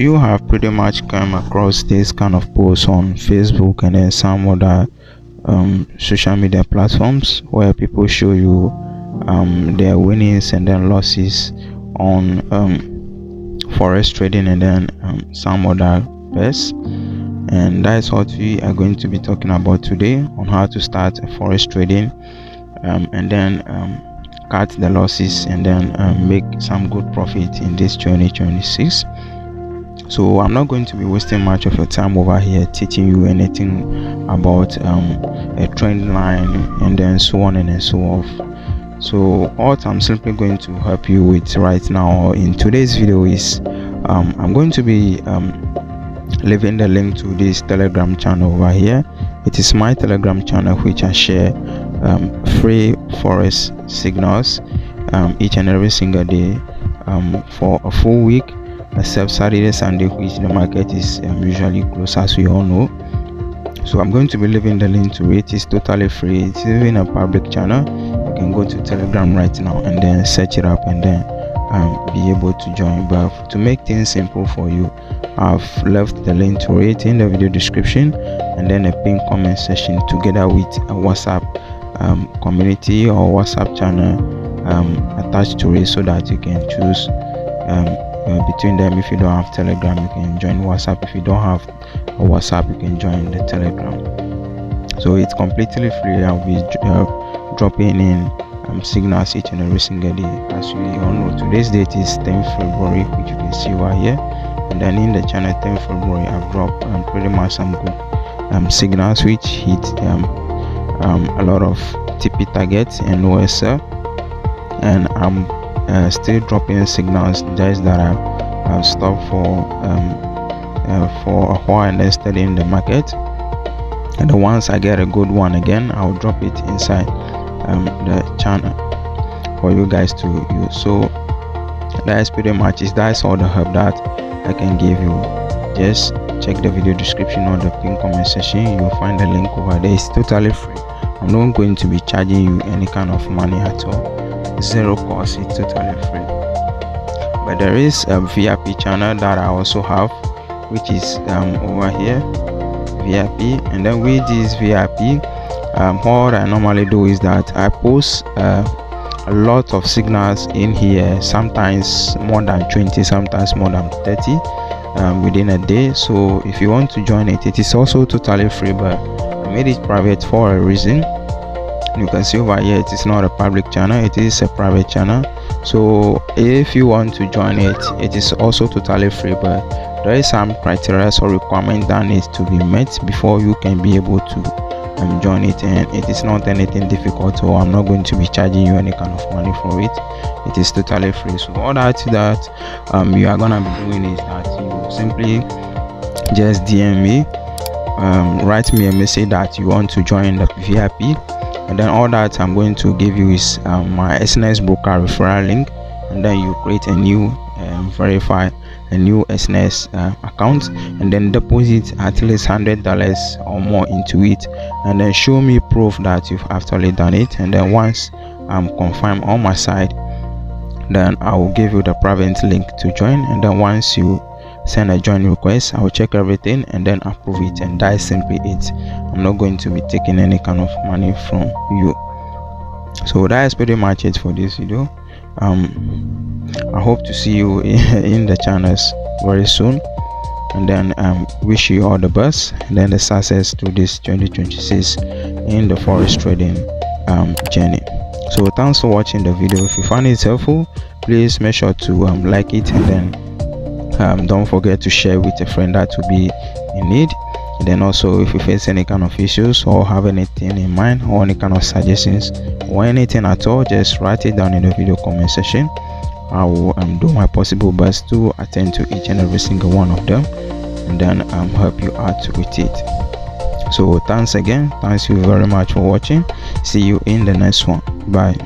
You have pretty much come across this kind of posts on Facebook and then some other social media platforms where people show you their winnings and then losses on forex trading and then some other bets, and that is what we are going to be talking about today on how to start forex trading and then cut the losses and then make some good profit in this 2026. So I'm not going to be wasting much of your time over here teaching you anything about a trend line and then so on and so forth. So what I'm simply going to help you with right now in today's video is I'm going to be leaving the link to this Telegram channel over here. It is my Telegram channel which I share free forex signals each and every single day for a full week, except Saturday, Sunday, which the market is usually closed, as we all know. So I'm going to be leaving the link to it. It's totally free. It's even a public channel. You can go to Telegram right now and then search it up and then be able to join. But to make things simple for you, I've left the link to it in the video description and then a pinned comment section together with a WhatsApp community or WhatsApp channel attached to it, so that you can choose between them. If you don't have Telegram, you can join WhatsApp. If you don't have a WhatsApp, you can join the Telegram. So it's completely free. I'll be dropping in signals each and every single day. As we all know, today's date is 10th February, which you can see over here, and then in the channel 10th February I've dropped pretty much some good signals which hit a lot of TP targets and OSL, and I'm still dropping signals just that I've stopped for a while and then studying the market, and then once I get a good one again, I'll drop it inside the channel for you guys to use. So that's pretty much it. That's all the help that I can give you. Just check the video description or the pinned comment section. You'll find the link over there. It's totally free. I'm not going to be charging you any kind of money at all. Zero cost. It's totally free. But there is a VIP channel that I also have, which is over here, VIP. And then with this VIP, what I normally do is that I post a lot of signals in here, sometimes more than 20, sometimes more than 30 within a day. So if you want to join it, it is also totally free, but I made it private for a reason. You can see over here it is not a public channel, it is a private channel. So if you want to join it, it is also totally free, but there is some criteria or requirement that needs to be met before you can be able to join it, and it is not anything difficult, so I'm not going to be charging you any kind of money for it. It is totally free. So all that you are gonna be doing is that you simply just DM me, write me a message that you want to join the VIP, and then all that I'm going to give you is my SNS broker referral link, and then you create a new verify a new SNS account and then deposit at least $100 or more into it, and then show me proof that you've actually done it. And then once I'm confirmed on my side, then I will give you the private link to join, and then once you send a join request, I will check everything and then approve it, and that is simply it. I'm not going to be taking any kind of money from you. So that is pretty much it for this video. I hope to see you in the channels very soon, and then wish you all the best and then the success to this 2026 in the forex trading journey. So thanks for watching the video. If you find it helpful, please make sure to like it, and then don't forget to share with a friend that will be in need. And then also, if you face any kind of issues or have anything in mind or any kind of suggestions or anything at all, just write it down in the video comment section. I will do my possible best to attend to each and every single one of them, and then help you out with it. So thanks again. Thanks you very much for watching. See you in the next one. Bye.